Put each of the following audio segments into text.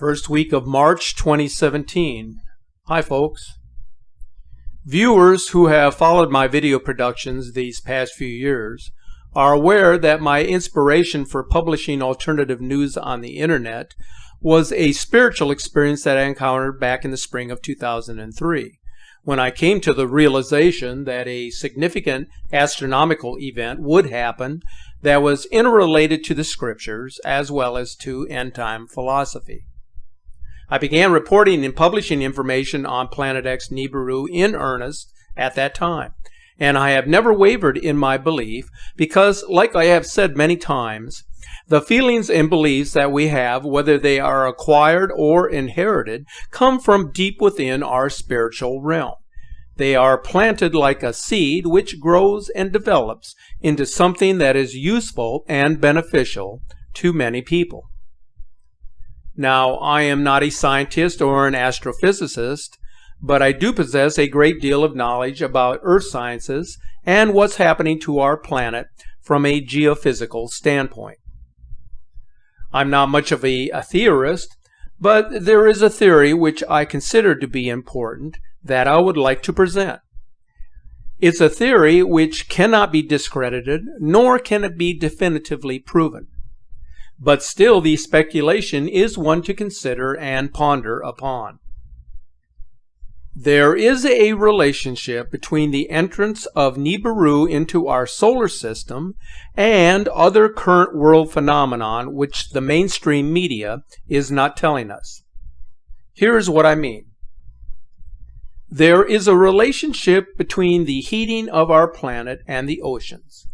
First week of March 2017. Hi folks. Viewers who have followed my video productions these past few years are aware that my inspiration for publishing alternative news on the internet was a spiritual experience that I encountered back in the spring of 2003, when I came to the realization that a significant astronomical event would happen that was interrelated to the scriptures as well as to end-time philosophy. I began reporting and publishing information on Planet X Nibiru in earnest at that time, and I have never wavered in my belief because, like I have said many times, the feelings and beliefs that we have, whether they are acquired or inherited, come from deep within our spiritual realm. They are planted like a seed which grows and develops into something that is useful and beneficial to many people. Now, I am not a scientist or an astrophysicist, but I do possess a great deal of knowledge about earth sciences and what's happening to our planet from a geophysical standpoint. I'm not much of a theorist, but there is a theory which I consider to be important that I would like to present. It's a theory which cannot be discredited, nor can it be definitively proven. But still, the speculation is one to consider and ponder upon. There is a relationship between the entrance of Nibiru into our solar system and other current world phenomenon which the mainstream media is not telling us. Here's what I mean. There is a relationship between the heating of our planet and the oceans,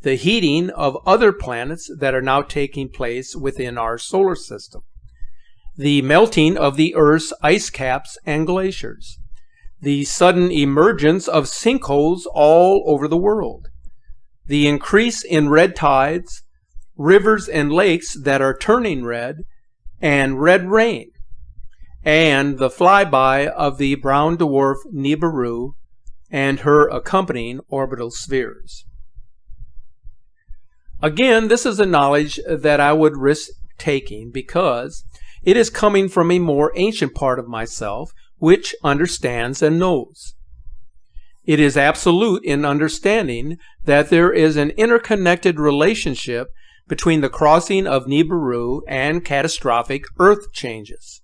the heating of other planets that are now taking place within our solar system, the melting of the Earth's ice caps and glaciers, the sudden emergence of sinkholes all over the world, the increase in red tides, rivers and lakes that are turning red, and red rain, and the flyby of the brown dwarf Nibiru and her accompanying orbital spheres. Again, this is a knowledge that I would risk taking because it is coming from a more ancient part of myself which understands and knows. It is absolute in understanding that there is an interconnected relationship between the crossing of Nibiru and catastrophic Earth changes.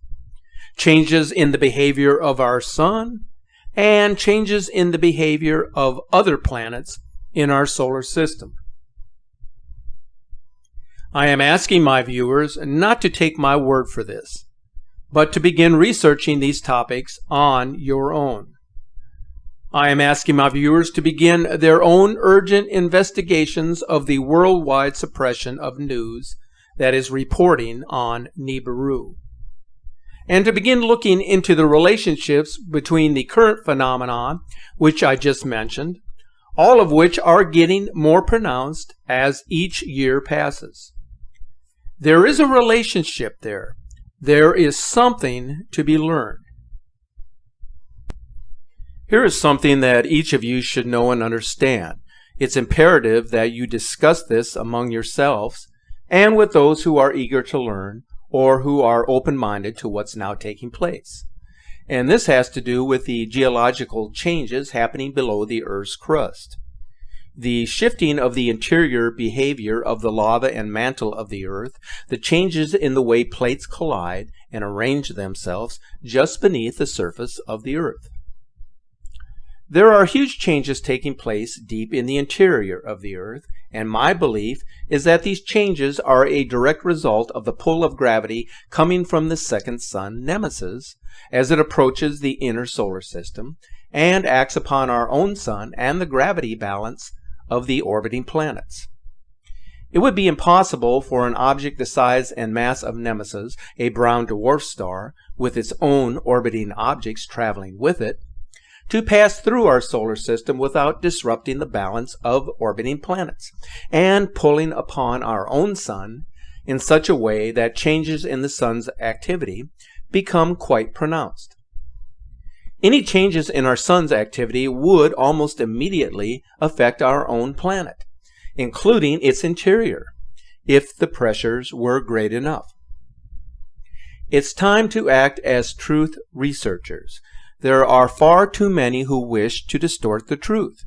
Changes in the behavior of our sun and changes in the behavior of other planets in our solar system. I am asking my viewers not to take my word for this, but to begin researching these topics on your own. I am asking my viewers to begin their own urgent investigations of the worldwide suppression of news that is reporting on Nibiru, and to begin looking into the relationships between the current phenomenon, which I just mentioned, all of which are getting more pronounced as each year passes. There is a relationship there. There is something to be learned. Here is something that each of you should know and understand. It's imperative that you discuss this among yourselves and with those who are eager to learn or who are open-minded to what's now taking place. And this has to do with the geological changes happening below the Earth's crust. The shifting of the interior behavior of the lava and mantle of the Earth, the changes in the way plates collide and arrange themselves just beneath the surface of the Earth. There are huge changes taking place deep in the interior of the Earth, and my belief is that these changes are a direct result of the pull of gravity coming from the second sun, Nemis, as it approaches the inner solar system and acts upon our own sun and the gravity balance of the orbiting planets. It would be impossible for an object the size and mass of Nemis, a brown dwarf star, with its own orbiting objects traveling with it, to pass through our solar system without disrupting the balance of orbiting planets and pulling upon our own sun in such a way that changes in the sun's activity become quite pronounced. Any changes in our sun's activity would almost immediately affect our own planet, including its interior, if the pressures were great enough. It's time to act as truth researchers. There are far too many who wish to distort the truth.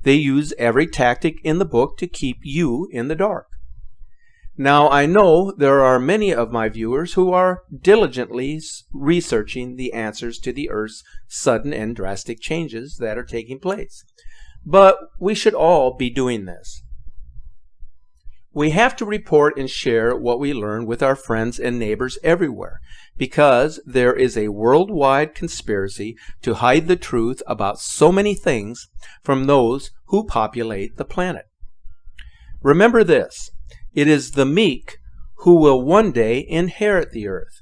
They use every tactic in the book to keep you in the dark. Now, I know there are many of my viewers who are diligently researching the answers to the Earth's sudden and drastic changes that are taking place. But we should all be doing this. We have to report and share what we learn with our friends and neighbors everywhere, because there is a worldwide conspiracy to hide the truth about so many things from those who populate the planet. Remember this, it is the meek who will one day inherit the earth.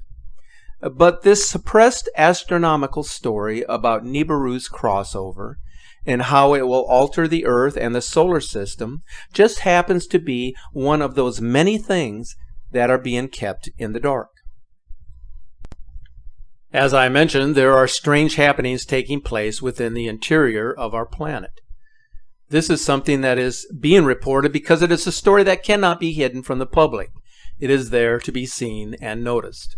But this suppressed astronomical story about Nibiru's crossover and how it will alter the Earth and the solar system just happens to be one of those many things that are being kept in the dark. As I mentioned, there are strange happenings taking place within the interior of our planet. This is something that is being reported because it is a story that cannot be hidden from the public. It is there to be seen and noticed.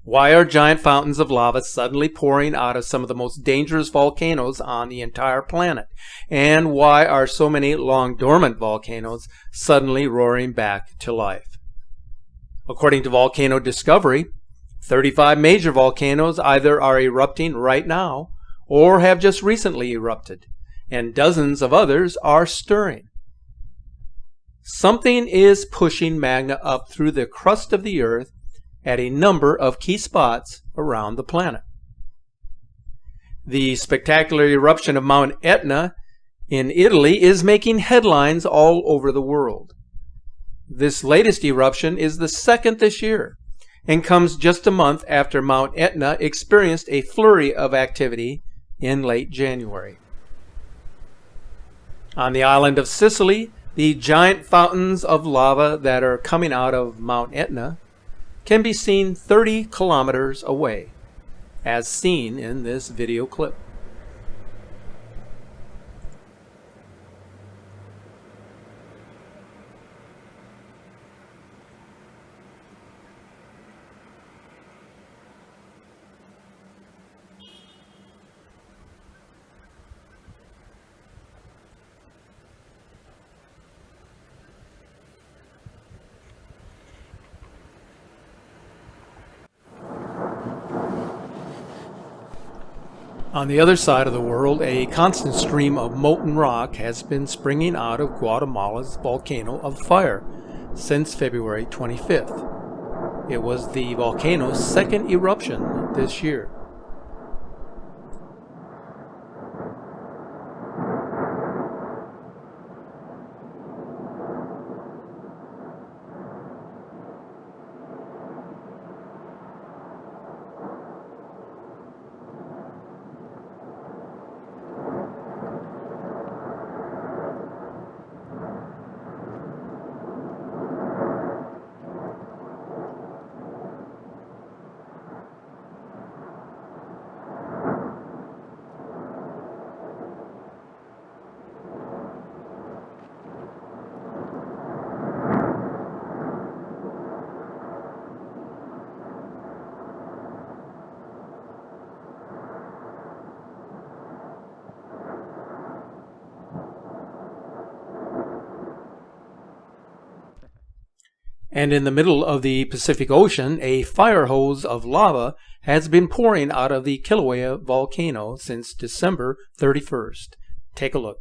Why are giant fountains of lava suddenly pouring out of some of the most dangerous volcanoes on the entire planet? And why are so many long dormant volcanoes suddenly roaring back to life? According to Volcano Discovery, 35 major volcanoes either are erupting right now or have just recently erupted, and dozens of others are stirring. Something is pushing magma up through the crust of the Earth at a number of key spots around the planet. The spectacular eruption of Mount Etna in Italy is making headlines all over the world. This latest eruption is the second this year and comes just a month after Mount Etna experienced a flurry of activity in late January. On the island of Sicily, the giant fountains of lava that are coming out of Mount Etna can be seen 30 kilometers away, as seen in this video clip. On the other side of the world, a constant stream of molten rock has been springing out of Guatemala's volcano of fire since February 25th. It was the volcano's second eruption this year. And in the middle of the Pacific Ocean, a fire hose of lava has been pouring out of the Kilauea volcano since December 31st. Take a look.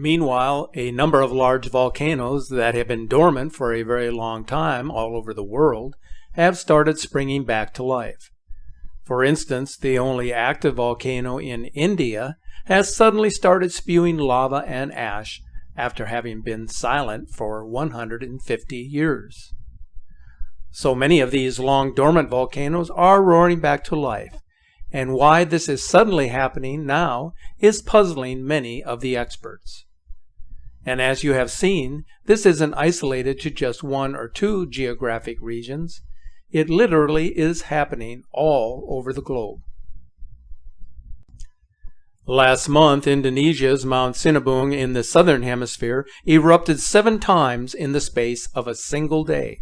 Meanwhile, a number of large volcanoes that have been dormant for a very long time all over the world have started springing back to life. For instance, the only active volcano in India has suddenly started spewing lava and ash after having been silent for 150 years. So many of these long dormant volcanoes are roaring back to life, and why this is suddenly happening now is puzzling many of the experts. And as you have seen, this isn't isolated to just one or two geographic regions. It literally is happening all over the globe. Last month, Indonesia's Mount Sinabung in the southern hemisphere erupted 7 times in the space of a single day,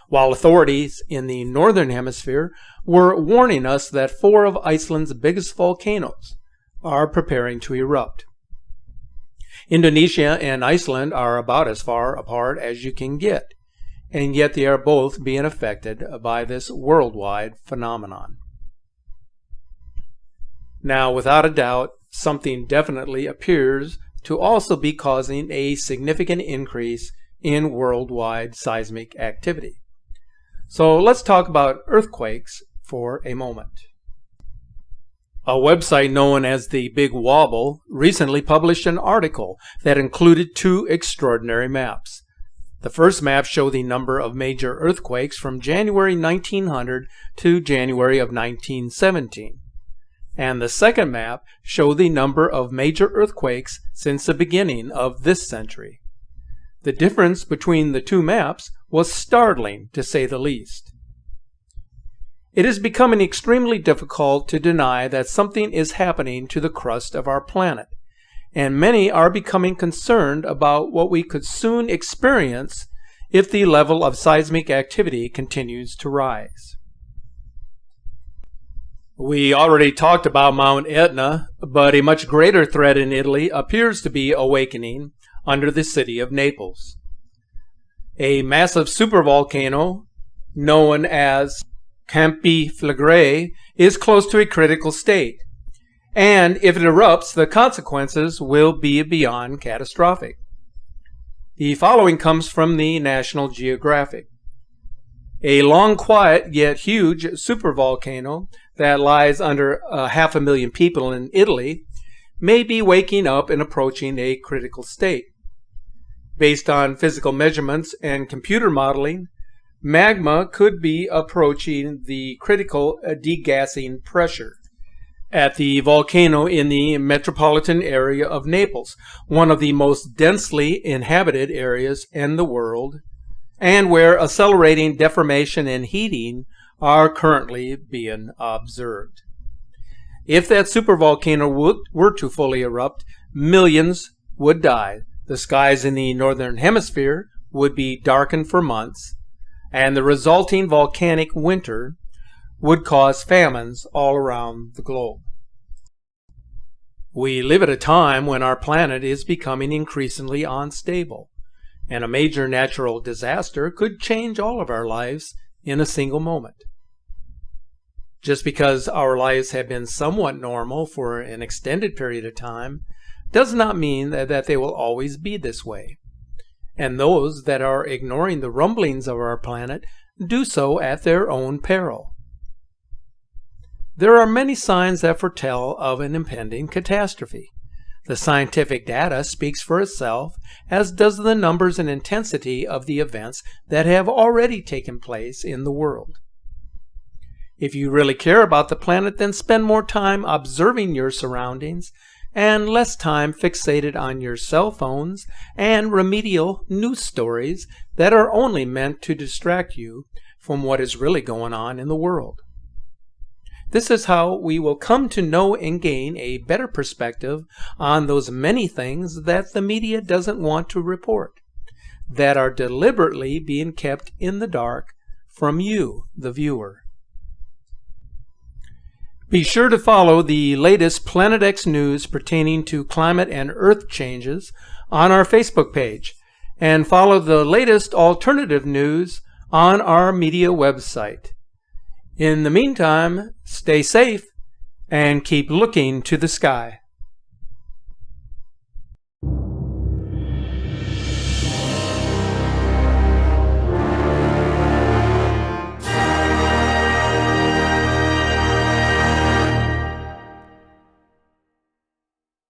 while authorities in the northern hemisphere were warning us that 4 of Iceland's biggest volcanoes are preparing to erupt. Indonesia and Iceland are about as far apart as you can get, and yet they are both being affected by this worldwide phenomenon. Now, without a doubt, something definitely appears to also be causing a significant increase in worldwide seismic activity. So let's talk about earthquakes for a moment. A website known as the Big Wobble recently published an article that included 2 extraordinary maps. The first map showed the number of major earthquakes from January 1900 to January of 1917. And the second map showed the number of major earthquakes since the beginning of this century. The difference between the 2 maps was startling, to say the least. It is becoming extremely difficult to deny that something is happening to the crust of our planet, and many are becoming concerned about what we could soon experience if the level of seismic activity continues to rise. We already talked about Mount Etna, but a much greater threat in Italy appears to be awakening under the city of Naples. A massive supervolcano known as Campi Flegrei is close to a critical state, and if it erupts, the consequences will be beyond catastrophic. The following comes from the National Geographic. A long, quiet, yet huge supervolcano that lies under 500,000 people in Italy may be waking up and approaching a critical state. Based on physical measurements and computer modeling, magma could be approaching the critical degassing pressure at the volcano in the metropolitan area of Naples, one of the most densely inhabited areas in the world, and where accelerating deformation and heating are currently being observed. If that supervolcano were to fully erupt, millions would die. The skies in the northern hemisphere would be darkened for months, and the resulting volcanic winter would cause famines all around the globe. We live at a time when our planet is becoming increasingly unstable, and a major natural disaster could change all of our lives in a single moment. Just because our lives have been somewhat normal for an extended period of time does not mean that they will always be this way. And those that are ignoring the rumblings of our planet do so at their own peril. There are many signs that foretell of an impending catastrophe. The scientific data speaks for itself, as does the numbers and intensity of the events that have already taken place in the world. If you really care about the planet, then spend more time observing your surroundings and less time fixated on your cell phones and remedial news stories that are only meant to distract you from what is really going on in the world. This is how we will come to know and gain a better perspective on those many things that the media doesn't want to report, that are deliberately being kept in the dark from you, the viewer. Be sure to follow the latest Planet X news pertaining to climate and Earth changes on our Facebook page, and follow the latest alternative news on our media website. In the meantime, stay safe and keep looking to the sky.